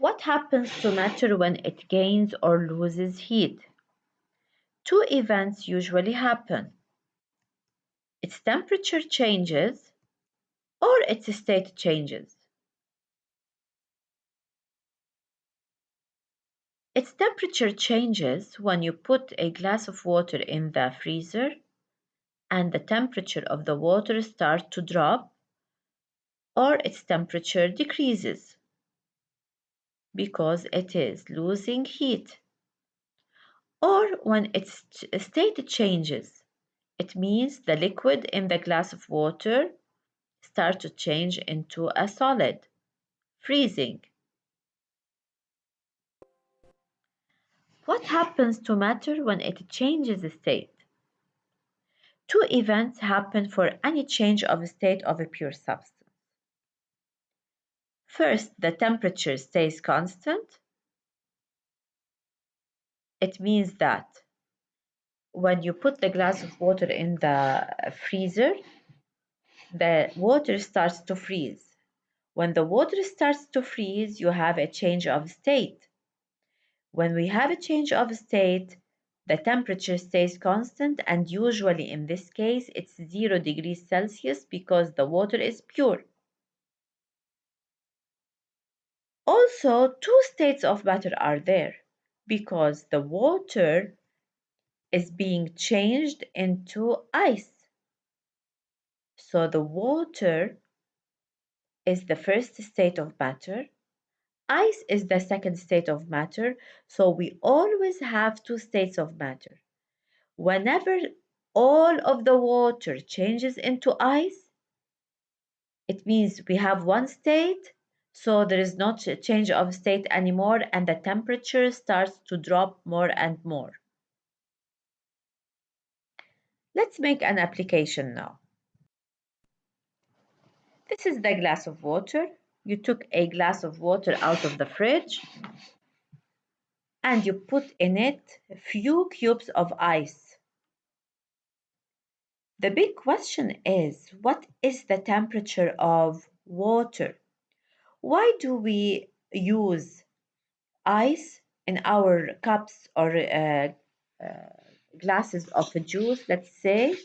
What happens to matter when it gains or loses heat? Two events usually happen. Its temperature changes or its state changes. Its temperature changes when you put a glass of water in the freezer and the temperature of the water starts to drop, or its temperature decreases because it is losing heat. Or when its state changes, it means the liquid in the glass of water starts to change into a solid, freezing. What happens to matter when it changes state? Two events happen for any change of state of a pure substance. First, the temperature stays constant. It means that when you put the glass of water in the freezer, the water starts to freeze. When the water starts to freeze, you have a change of state. When we have a change of state, the temperature stays constant, and usually in this case, it's 0 degrees Celsius because the water is pure. Also, two states of matter are there because the water is being changed into ice. So the water is the first state of matter. Ice is the second state of matter. So we always have two states of matter. Whenever all of the water changes into ice, it means we have one state, so there is not a change of state anymore, and the temperature starts to drop more and more. Let's make an application now. This is the glass of water. You took a glass of water out of the fridge and you put in it a few cubes of ice. The big question is, what is the temperature of water? Why do we use ice in our cups or glasses of juice, let's say,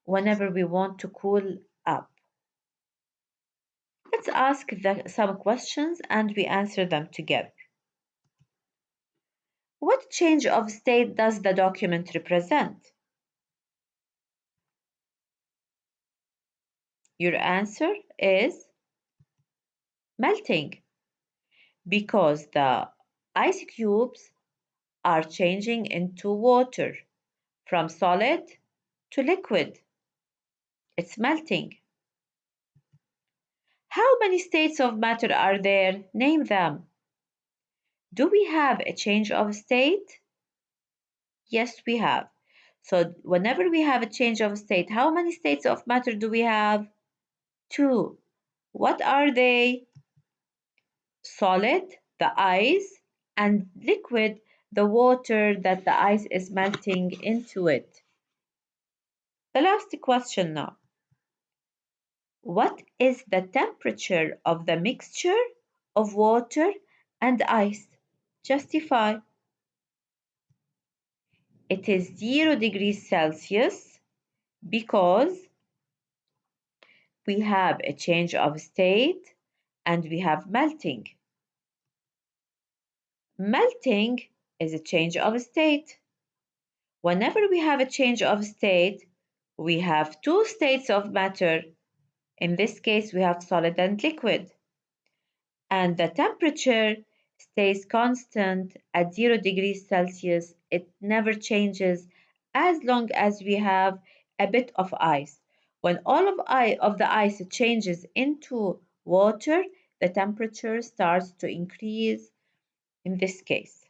whenever we want to cool up? Let's ask some questions and we answer them together. What change of state does the document represent? Your answer is melting because the ice cubes are changing into water from solid to liquid. It's melting. How many states of matter are there? Name them. Do we have a change of state? Yes, we have. So whenever we have a change of state, how many states of matter do we have? Two. What are they? Solid, the ice, and liquid, the water that the ice is melting into it. The last question now. What is the temperature of the mixture of water and ice? Justify. It is 0 degrees Celsius because we have a change of state and we have melting. Melting is a change of state. Whenever we have a change of state, we have two states of matter. In this case, we have solid and liquid. And the temperature stays constant at 0 degrees Celsius. It never changes as long as we have a bit of ice. When all of the ice changes into water, the temperature starts to increase in this case.